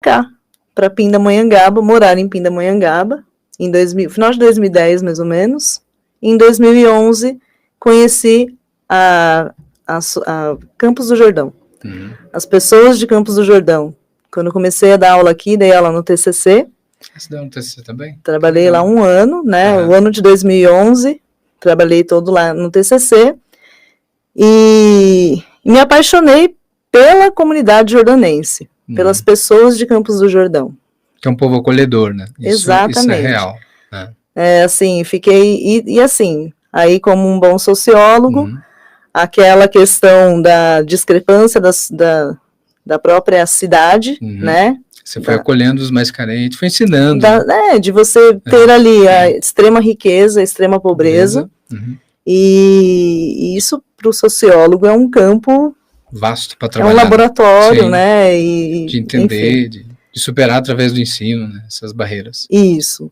cá, para Pindamonhangaba, morar em Pindamonhangaba, final de 2010, mais ou menos. Em 2011, conheci a Campos do Jordão. As pessoas de Campos do Jordão. Quando eu comecei a dar aula aqui, dei aula no TCC. Você deu no TCC também? Trabalhei lá um ano, né? O ano de 2011, trabalhei todo lá no TCC. E me apaixonei pela comunidade jordanense, pelas pessoas de Campos do Jordão. Que é um povo acolhedor, né? Exatamente. Isso é real. Né? Assim, fiquei... E assim, aí como um bom sociólogo, aquela questão da discrepância da própria cidade, né? Você foi acolhendo os mais carentes, foi ensinando. De você ter ali a extrema riqueza, a extrema pobreza. E isso, para o sociólogo, é um campo... vasto para trabalhar. É um laboratório, sim, né? De entender, de superar através do ensino, né, essas barreiras. Isso.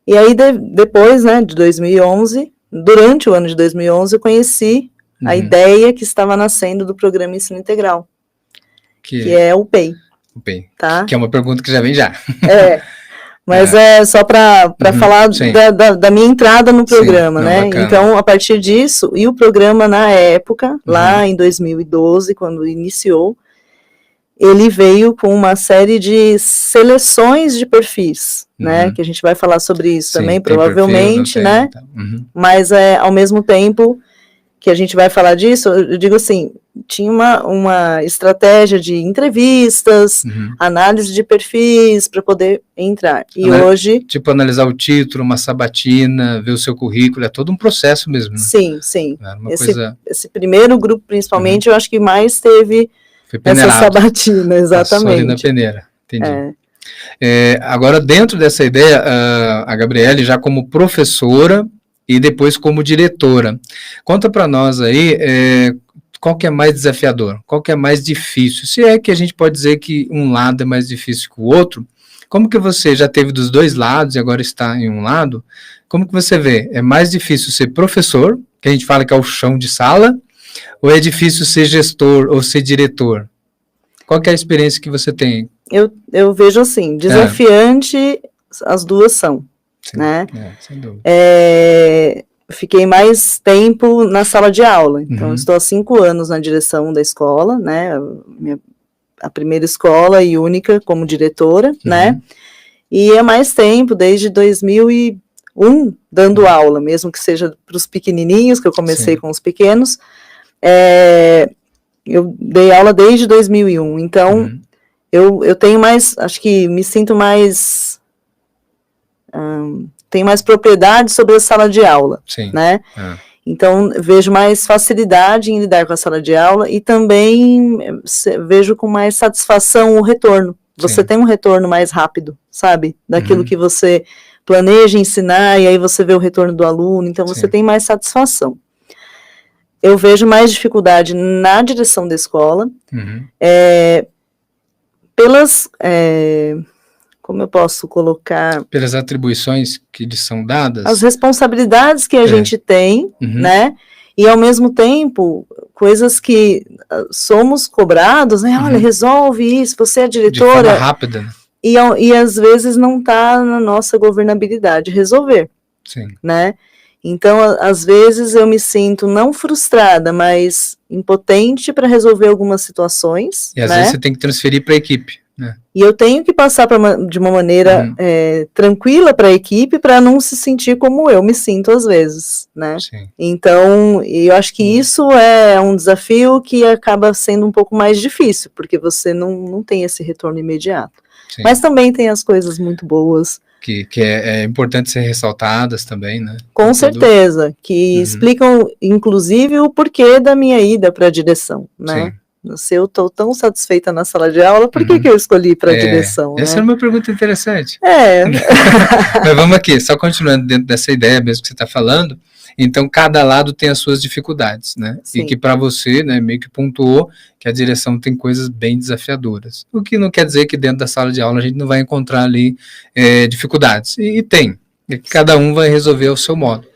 E aí, depois, né, de 2011, durante o ano de 2011, eu conheci a ideia que estava nascendo do programa Ensino Integral, que é o PEI. O PEI, tá? Que é uma pergunta que já vem já. Mas é só para falar da minha entrada no programa, sim, né? Bacana. Então, a partir disso, e o programa na época, lá em 2012, quando iniciou, ele veio com uma série de seleções de perfis, né? Que a gente vai falar sobre isso também, provavelmente, perfil, né? Mas, ao mesmo tempo que a gente vai falar disso, eu digo assim, tinha uma estratégia de entrevistas, análise de perfis para poder entrar. E hoje... Tipo, analisar o título, uma sabatina, ver o seu currículo, é todo um processo mesmo, né? Sim, sim. Coisa... Esse primeiro grupo, principalmente, eu acho que mais teve essa sabatina, exatamente. Passou ali na peneira, entendi. Agora, dentro dessa ideia, a Gabriele, já como professora e depois como diretora, conta para nós aí qual que é mais desafiador, qual que é mais difícil, se é que a gente pode dizer que um lado é mais difícil que o outro, como que você já teve dos dois lados e agora está em um lado, como que você vê, é mais difícil ser professor, que a gente fala que é o chão de sala, ou é difícil ser gestor ou ser diretor? Qual que é a experiência que você tem? Eu vejo assim, desafiante as duas são, sim, né? Sem dúvida. Fiquei mais tempo na sala de aula, então estou há 5 anos na direção da escola, né? A primeira escola e única como diretora, né? E é mais tempo, desde 2001, dando aula, mesmo que seja para os pequenininhos, que eu comecei com os pequenos. Eu dei aula desde 2001, então eu tenho mais, acho que me sinto mais, tenho mais propriedade sobre a sala de aula, sim, né? Então, vejo mais facilidade em lidar com a sala de aula e também vejo com mais satisfação o retorno. Você sim, tem um retorno mais rápido, sabe? Daquilo que você planeja ensinar e aí você vê o retorno do aluno, então você tem mais satisfação. Eu vejo mais dificuldade na direção da escola, pelas, como eu posso colocar... Pelas atribuições que lhes são dadas? As responsabilidades que a gente tem, né, e ao mesmo tempo, coisas que somos cobrados, né, olha, resolve isso, você é diretora... De forma rápida, né? E às vezes não está na nossa governabilidade resolver, sim, né? Então, às vezes eu me sinto não frustrada, mas impotente para resolver algumas situações. E às vezes você tem que transferir para a equipe, né? E eu tenho que passar de uma maneira tranquila para a equipe para não se sentir como eu me sinto às vezes, né? Sim. Então, eu acho que isso é um desafio que acaba sendo um pouco mais difícil, porque você não tem esse retorno imediato. Sim. Mas também tem as coisas muito boas. Que é importante ser ressaltadas também, né? Com certeza, que explicam, inclusive, o porquê da minha ida para a direção, né? Sim. Se eu estou tão satisfeita na sala de aula, por que eu escolhi para a direção? Essa né? é uma pergunta interessante. Mas vamos aqui, só continuando dentro dessa ideia mesmo que você está falando, então cada lado tem as suas dificuldades, né? Sim. E que para você, né, meio que pontuou que a direção tem coisas bem desafiadoras. O que não quer dizer que dentro da sala de aula a gente não vai encontrar ali dificuldades. E tem. E cada um vai resolver ao seu modo.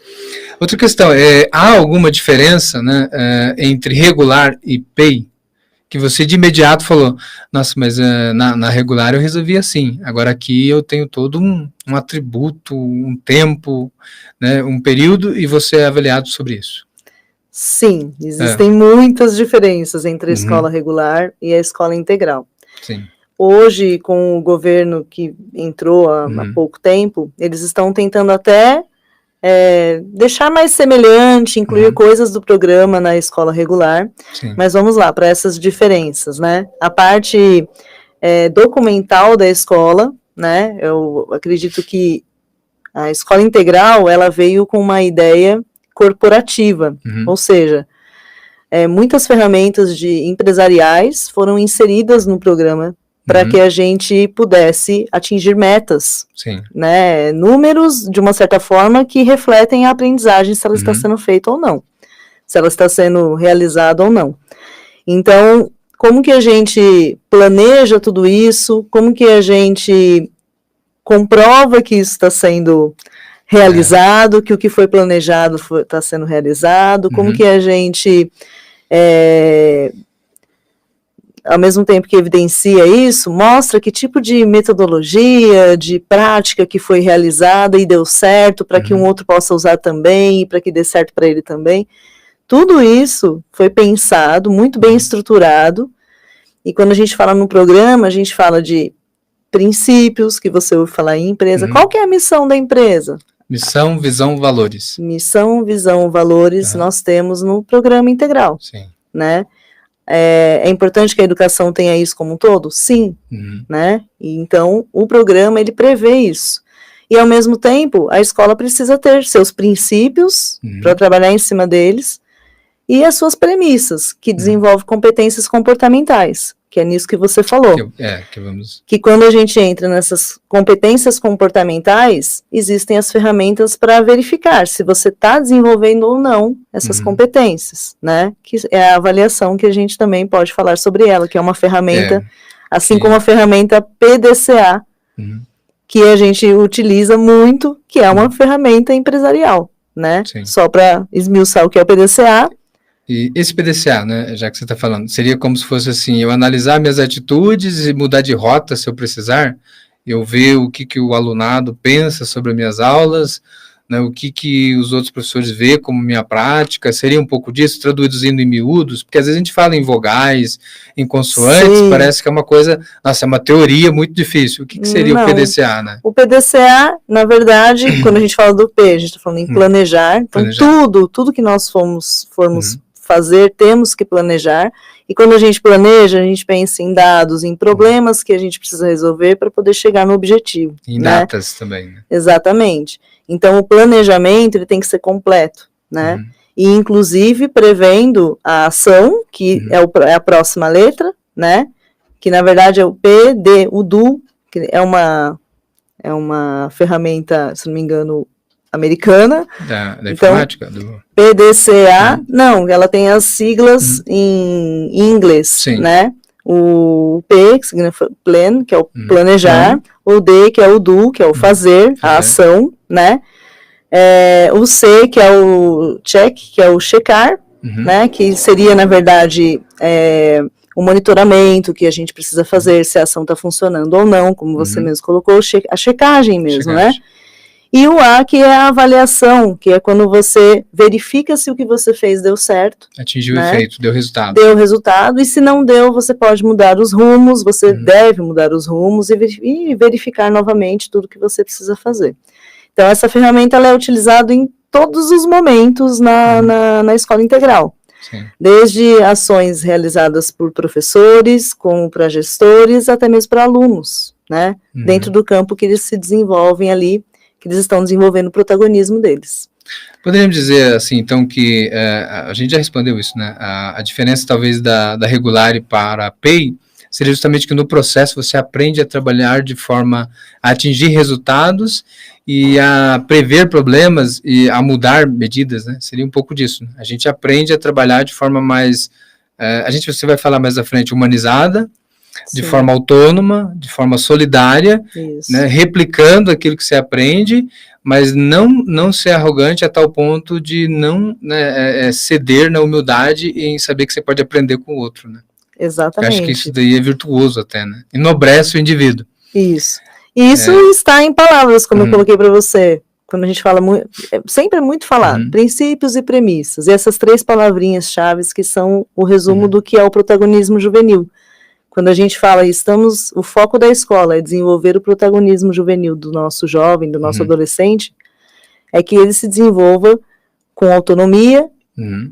Outra questão, há alguma diferença, né, entre regular e PEI? que você de imediato falou, nossa, mas na regular eu resolvi assim, agora aqui eu tenho todo um atributo, um tempo, né, um período, e você é avaliado sobre isso? Sim, existem muitas diferenças entre a escola regular e a escola integral. Sim. Hoje, com o governo que entrou há pouco tempo, eles estão tentando até deixar mais semelhante, incluir coisas do programa na escola regular. Sim. Mas vamos lá, para essas diferenças, né? A parte documental da escola, né? Eu acredito que a escola integral, ela veio com uma ideia corporativa, ou seja, muitas ferramentas empresariais foram inseridas no programa para que a gente pudesse atingir metas, né, números, de uma certa forma, que refletem a aprendizagem, se ela está sendo feita ou não, se ela está sendo realizada ou não. Então, como que a gente planeja tudo isso, como que a gente comprova que isso está sendo realizado, que o que foi planejado está sendo realizado, como que a gente, ao mesmo tempo que evidencia isso, mostra que tipo de metodologia, de prática que foi realizada e deu certo, para que um outro possa usar também, e para que dê certo para ele também. Tudo isso foi pensado, muito bem estruturado, e quando a gente fala no programa, a gente fala de princípios, que você ouve falar em empresa. Qual que é a missão da empresa? Missão, visão, valores. Missão, visão, valores, nós temos no programa integral. Sim. Né? É importante que a educação tenha isso como um todo? Sim. Né? E então, o programa, ele prevê isso. E, ao mesmo tempo, a escola precisa ter seus princípios para trabalhar em cima deles e as suas premissas, que desenvolvem competências comportamentais, que é nisso que você falou. Que quando a gente entra nessas competências comportamentais, existem as ferramentas para verificar se você está desenvolvendo ou não essas competências, né? Que é a avaliação, que a gente também pode falar sobre ela, que é uma ferramenta, assim como a ferramenta PDCA, que a gente utiliza muito, que é uma ferramenta empresarial, né? Só para esmiuçar o que é o PDCA. E esse PDCA, né, já que você está falando, seria como se fosse assim, eu analisar minhas atitudes e mudar de rota se eu precisar, eu ver o que o alunado pensa sobre as minhas aulas, né, o que os outros professores vê como minha prática, seria um pouco disso, traduzindo em miúdos, porque às vezes a gente fala em vogais, em consoantes, parece que é uma coisa, nossa, é uma teoria muito difícil. O que seria o PDCA, né? O PDCA, na verdade, quando a gente fala do P, a gente está falando em planejar, então tudo que nós formos fazer, temos que planejar, e quando a gente planeja, a gente pensa em dados, em problemas que a gente precisa resolver para poder chegar no objetivo. Em datas também, né? Exatamente. Então, o planejamento, ele tem que ser completo, né? E, inclusive, prevendo a ação, que é a próxima letra, né? Que, na verdade, é o P, D, o DO, que é uma ferramenta, se não me engano, americana. Da informática? Então, PDCA, não, ela tem as siglas em inglês, né? O P, que significa plan, que é o planejar, o D, que é o do, que é o fazer, a ação, né? O C, que é o check, que é o checar, né? Que seria, na verdade, o monitoramento que a gente precisa fazer, se a ação está funcionando ou não, como você mesmo colocou, a checagem mesmo, né? E o A, que é a avaliação, que é quando você verifica se o que você fez deu certo. Atingiu o efeito, deu resultado. Deu resultado, e se não deu, você pode mudar os rumos, você deve mudar os rumos e verificar novamente tudo que você precisa fazer. Então, essa ferramenta ela é utilizada em todos os momentos na escola integral. Sim. Desde ações realizadas por professores, como para gestores, até mesmo para alunos, né? Dentro do campo que eles se desenvolvem ali, que eles estão desenvolvendo o protagonismo deles. Poderíamos dizer, assim, então, que a gente já respondeu isso, né? A diferença, talvez, da regular para a PEI seria justamente que no processo você aprende a trabalhar de forma a atingir resultados e a prever problemas e a mudar medidas, né? Seria um pouco disso. Né? A gente aprende a trabalhar de forma mais, você vai falar mais à frente, humanizada, de forma autônoma, de forma solidária, né, replicando aquilo que você aprende, mas não ser arrogante a tal ponto de não ceder na humildade em saber que você pode aprender com o outro. Né? Exatamente. Eu acho que isso daí é virtuoso até, né? Enobrece o indivíduo. Isso. E isso está em palavras, como eu coloquei para você. Quando a gente fala muito, sempre é muito falado, princípios e premissas. E essas 3 palavrinhas chaves que são o resumo do que é o protagonismo juvenil. Quando a gente fala, o foco da escola é desenvolver o protagonismo juvenil do nosso jovem, do nosso adolescente, é que ele se desenvolva com autonomia,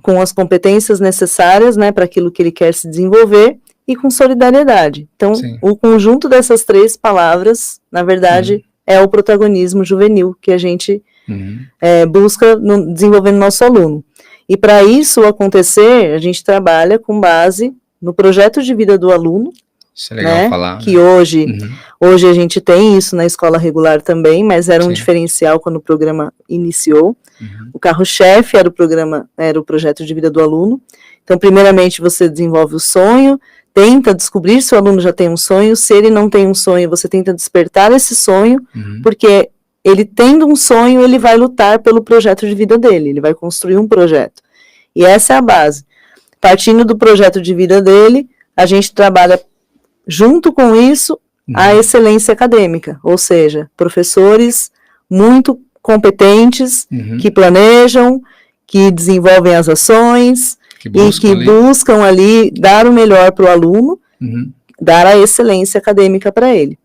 com as competências necessárias, né, para aquilo que ele quer se desenvolver, e com solidariedade. Então, o conjunto dessas 3 palavras, na verdade, é o protagonismo juvenil que a gente busca desenvolver no nosso aluno. E para isso acontecer, a gente trabalha com base no projeto de vida do aluno. Isso é legal falar. Que hoje a gente tem isso na escola regular também, mas era um diferencial quando o programa iniciou. O carro-chefe era o projeto de vida do aluno. Então, primeiramente, você desenvolve o sonho, tenta descobrir se o aluno já tem um sonho. Se ele não tem um sonho, você tenta despertar esse sonho, porque ele tendo um sonho, ele vai lutar pelo projeto de vida dele, ele vai construir um projeto. E essa é a base. Partindo do projeto de vida dele, a gente trabalha junto com isso a excelência acadêmica, ou seja, professores muito competentes, que planejam, que desenvolvem as ações e que buscam ali dar o melhor para o aluno, dar a excelência acadêmica para ele.